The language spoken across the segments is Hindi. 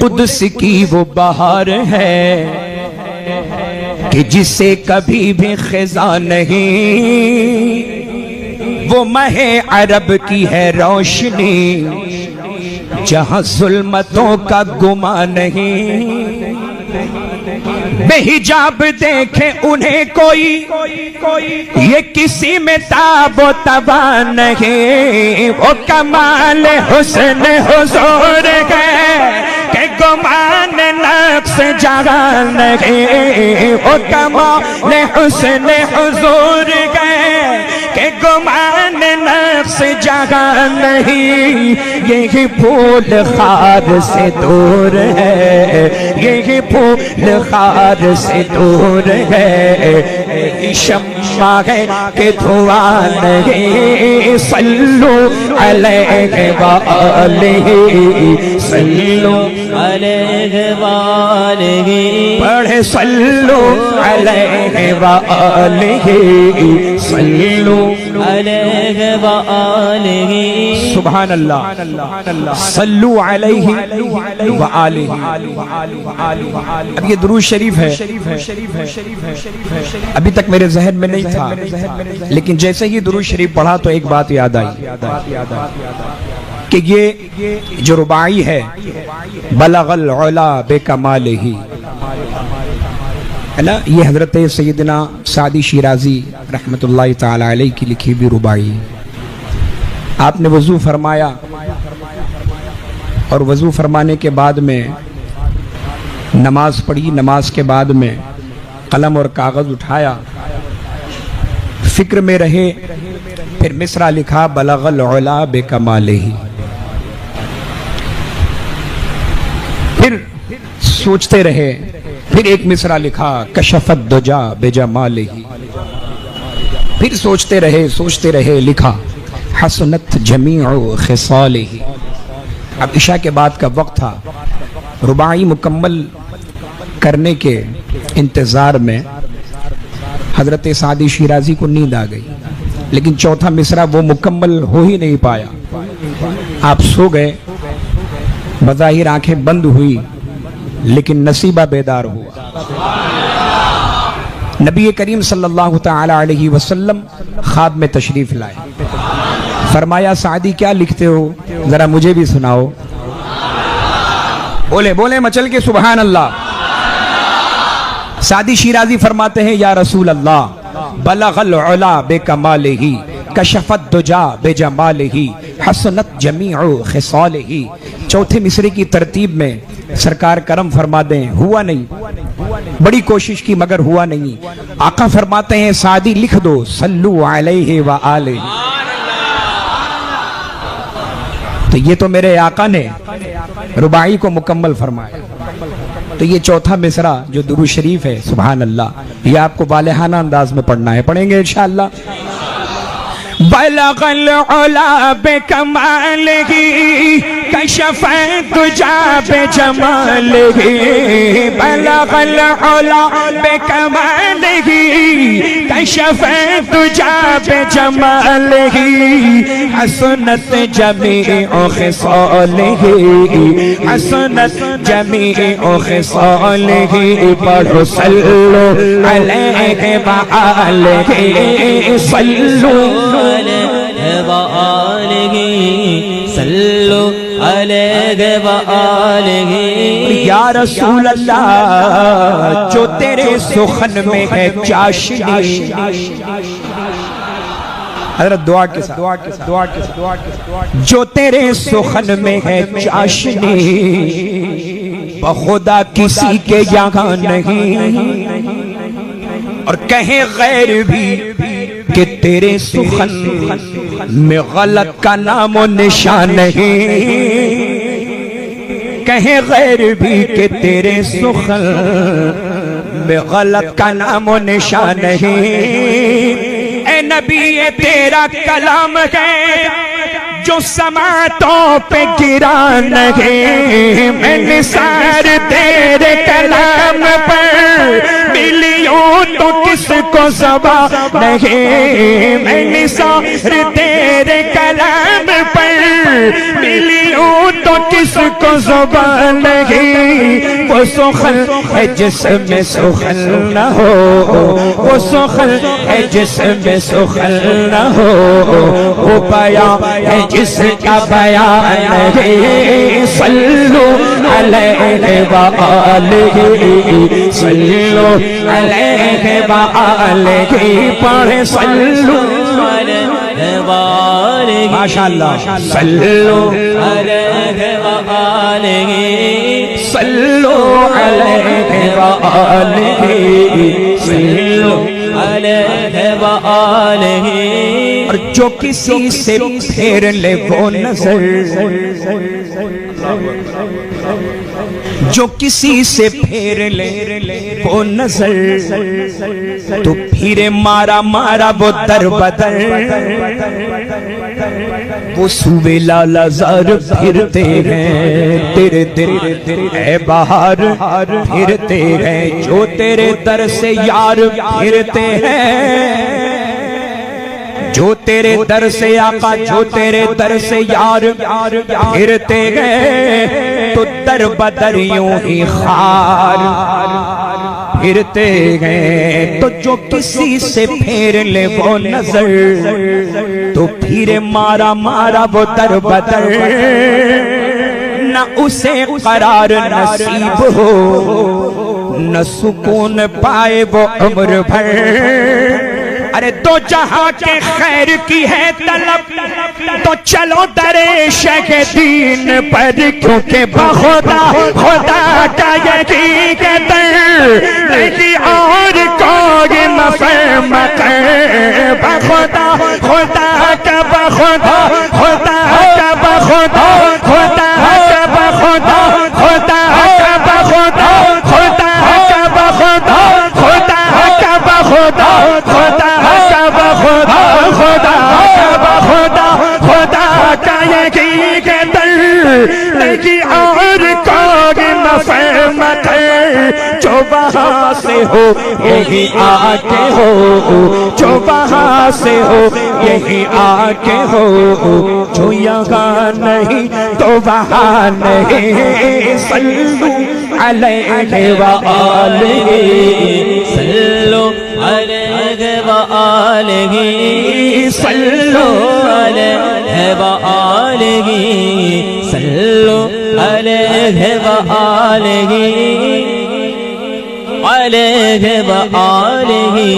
कुद्स की वो बहार है कि जिसे कभी भी खिजा नहीं, वो महे अरब की है रोशनी जहां जुल्मतों का गुमा नहीं। बेहिजाब देखे उन्हें कोई ये किसी में ताबो तबा नहीं, वो कमाल हुस्न हुजूर है के गुमान नफ्स जहां नहीं, वो कमाल हुस्न हुजूर है के गुमान नफ्स जहां नहीं। यही फूल खार से दूर है, यही फूल खार से दूर है, शम्मा है कि धुआं नहीं। सल्लु अलैहि व आलिहि, सल्लु अलैहि व आलिहि, पढ़े सल्लु अलैहि व आलिहि, सल्लु अलैहि व आलिहि। सुभान अल्लाह, सल्लु अलैहि व आलिहि। अब ये दुरूद शरीफ है, अभी तक मेरे जहन में नहीं था, लेकिन जैसे ही दुरूद शरीफ पढ़ा तो एक बात याद आई कि ये जो रुबाई है बलगल उला बेकमालिही है ना, ये हजरत सैयदना सादी शिराजी रहमतुल्लाहि ताला अलैहि की लिखी भी रुबाई। आपने वजू फरमाया और वजू फरमाने के बाद में नमाज पढ़ी, नमाज के बाद में कलम और कागज उठाया, फिक्र में रहे, फिर मिसरा लिखा बलगल उला बेकमालिही। फिर सोचते रहे, फिर एक मिसरा लिखा कशफत दुजा बेजमालिही। फिर सोचते रहे, लिखा हसनत जमीउ खिसालिही। अब इशा के बाद का वक्त था, रुबाई मुकम्मल करने के इंतजार में हजरत सादी शिराजी को नींद आ गई, लेकिन चौथा मिसरा वो मुकम्मल हो ही नहीं पाया। आप सो गए, बज़ाहिर आंखें बंद हुई, लेकिन नसीबा बेदार हुआ। नबी करीम सल्लल्लाहु तआला अलैहि वसल्लम ख्वाब में तशरीफ लाए, फरमाया सादी क्या लिखते हो, जरा मुझे भी सुनाओ। बोले बोले मचल के सुभान अल्लाह। सादी शिराजी फरमाते हैं या रसूल अल्लाह बलगल उला बेकमालिही, कशफत दुजा बेजमालिही, हसनत जमीउ खिसालिही। चौथे मिसरे की तरतीब में सरकार करम फरमा दें, हुआ नहीं, बड़ी कोशिश की मगर हुआ नहीं। आका फरमाते हैं सादी लिख दो सल्लु अलैहि व आलिहि। तो ये तो मेरे आका ने रुबाई को मुकम्मल फरमाया। तो ये चौथा मिसरा जो दुरूद शरीफ है, सुभान अल्लाह, ये आपको वालेहाना अंदाज में पढ़ना है, पढ़ेंगे इंशाअल्लाह। बलगल उला बेकमालिही, कशफत दुजा बेजमालिही, बलगल उला बेकमालिही, कशफत दुजा बेजमालिही, हसनत जमीउ खिसालिही, हसनत जमीउ खिसालिही। पढ़ो सल्लु अलैहि व आलिहि, सल्लु अलैहि व आलिहि, सल्लु अलैहि व आलिहि। या रसूल अल्लाह जो तेरे सुखन में है चाशनी, हज़रत दुआ के साथ, जो तेरे सुखन में है चाशनी, बखुदा किसी के यहाँ नहीं, और कहे गैर भी कि तेरे सुखन में गलत का नाम और निशान नहीं, कहे गैर भी कि तेरे सुखन में गलत का नाम और निशान नहीं। ए नबी ये तेरा कलाम है जो समातों पे गिरा नहीं, मैं निसार तेरे कलाम पर मिलियों तो किसको ज़बा नहीं, मैं निसार तेरे कलाम पर मिली हूँ तो किसको ज़बा नहीं। वो सुखल है जिसमें सुखल न हो, वो सुखल है जिसमें सुखल न हो, वो बयां है जिसका बयान नहीं। सल्लु अलैहि व आलिहि, सल्लु अलैहि व आलिहि, पढ़े सल्लु अलैहि व आलिहि, माशाअल्लाह। सल्लु अलैहि व आलिहि, सल्लु अलैहि व आलिहि, सल्लु अलैहि व आलिहि। और जो किसी से फेर ले वो नजर, जो किसी से फेर ले वो नजर, तो फिर मारा मारा वो दर बदर। वो सूबे लाला ज़ार फिरते हैं तेरे दिल है बाहर, फिरते हैं जो तेरे दर से यार फिरते हैं, जो तेरे दर से आका, जो तेरे दर से यार फिरते गए, तो दर बदर यूं ही खार फिरते गए। तो जो किसी से फेर ले वो नजर, तो फिर मारा मारा वो दर बदर। न उसे करार नसीब हो, न सुकून पाए वो उम्र भर। अरे दो जहां के खैर की है तलब, तो चलो दरे शेख दीन पर, क्योंकि बखुदा खुदा का यकीन के दर नहीं और कोई मफहम कर। बखुदा खुदा का बखुदा, खुदा का बखुदा, खुदा का बखुदा, खुदा का बखुदा, खुदा का बखुदा, खुदा का बखुदा, खुदा खुदा खुदा खुदा खुदा का यकीन के दर नहीं और कोई मफहमत है। जो वहाँ से हो यही आके हो, जो वहाँ से हो यही आके हो, जो यहाँ नहीं तो वहाँ नहीं। सल्लु अलैहि व आलिहि, सल्लु अलैहि व आलिहि, सल्लु अलैहि व आलिहि, सल्लु अलैहि व आलिहि, अलैहि व आलिहि,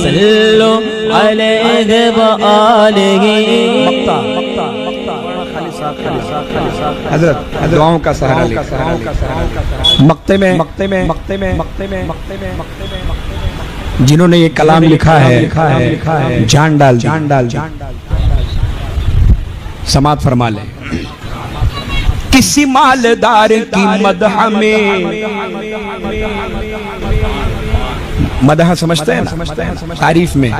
सल्लु अलैहि व आलिहि। हजरत दुआओं का सहारा ले, मक्ते में जिन्होंने ये कलाम लिखा है, जान डाल समात फरमा ले। किसी मालदार की मदह में, मदह समझते हैं तारीफ में,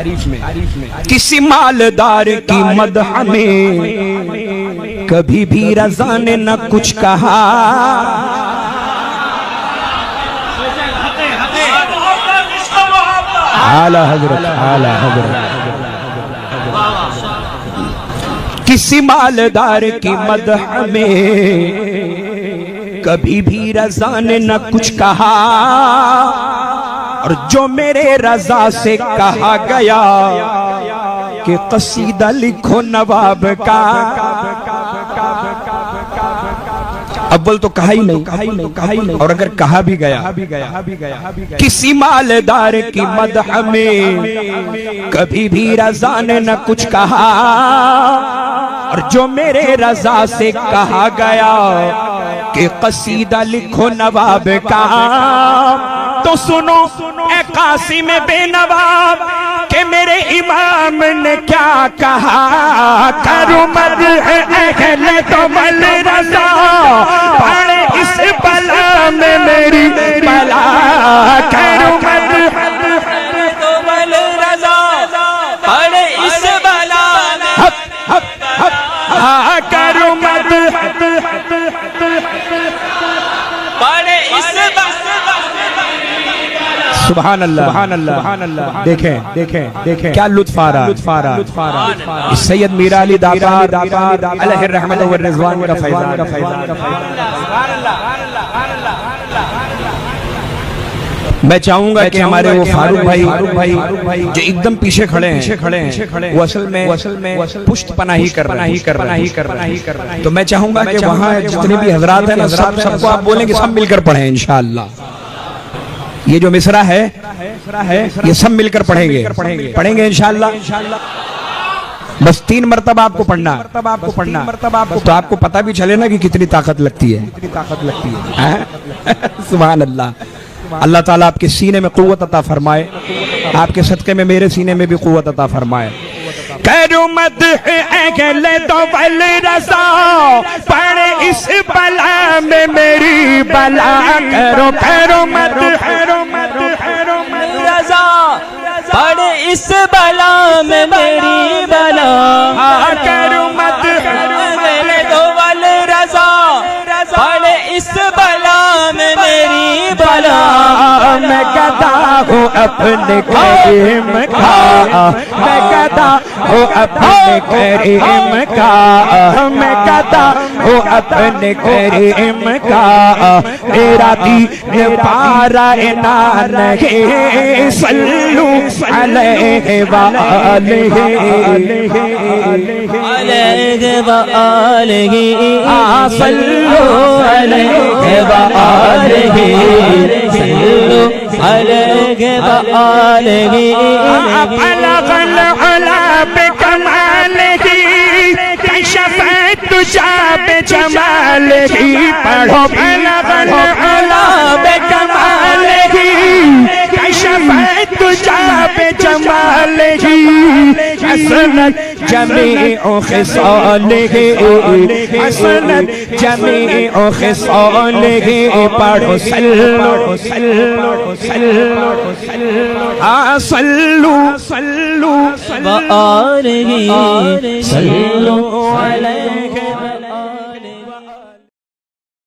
किसी मालदार की मदह में कभी भी रज़ा ने न कुछ कहा। आला हजरत, आला हजरत। किसी मालदार की मदह में कभी भी रज़ा ने न कुछ कहा, और जो मेरे रज़ा से कहा गया कि कसीदा लिखो नवाब का, अव्वल तो कहा ही नहीं, और अगर कहा भी गया, किसी मालदार की मदह में कभी भी रज़ा ने न कुछ कहा, और जो मेरे रज़ा से कहा गया कि कसीदा लिखो नवाब का, तो सुनो ए कासिम बेनवाब के मेरे इमाम ने क्या कहा। करो मद अहले तो मल रज़ा, पड़े इस बला में मेरी बला। करो मद तो मल रज़ा, पड़े इस बला में, करो मद पड़े इस सुभान अल्लाह, सुभान अल्लाह, सुभान अल्लाह। देखें देखें देखें क्या लुत्फ आ रहा। सैयद मीरा अली दातार अलैहि रहमत व रिज़वान का फैज़ान। मैं चाहूंगा कि हमारे वो फारूक भाई जो एकदम पीछे खड़े हैं वो असल में पुष्ट पनाही कर रहे हैं। तो मैं चाहूंगा कि वहाँ जितने भी हजरात हैं ना सबको आप बोलेंगे, सब मिलकर पढ़ें इंशाअल्लाह। ये जो मिसरा है ये सब मिलकर पढ़ेंगे इंशाअल्लाह। बस 3 मरतबा आपको पढ़ना, तो आपको पता भी चले ना कि कितनी ताकत लगती है। सुभान अल्लाह। अल्लाह ताला आपके सीने में कुव्वत अता फरमाए, आपके सदक़े में मेरे सीने में भी कुव्वत अता फरमाए। करो मत अगले तो बल रसा पड़े इस बला में मेरी बला। करो मत रजा पड़े इस बला में मेरी बला। करो मत अगले तो बल रजा पड़े इस बला में मेरी बला। मैं गदा हूँ अपने करीम का, मैं गदा हूँ अपने करीम का, मैं गदा हूँ अपने करीम का। मेरा दीन पारा इनान है सल्लू अलैहि व आलिहि सल्लू अलैहि व आलिहि सल्लू अलैहि व आलिहि। बलगल उला बिकमालिही कशफत तुजा बिजमालिही। पढ़ो बलगल उला बिकमालिही कशफत तुजा बिजमालिही। हसनत जमीउ खिसालिही हसनत जमीउ खिसालिही। पढ़ो सल्लू सल्लू सल्लू व आलिहि सल्लू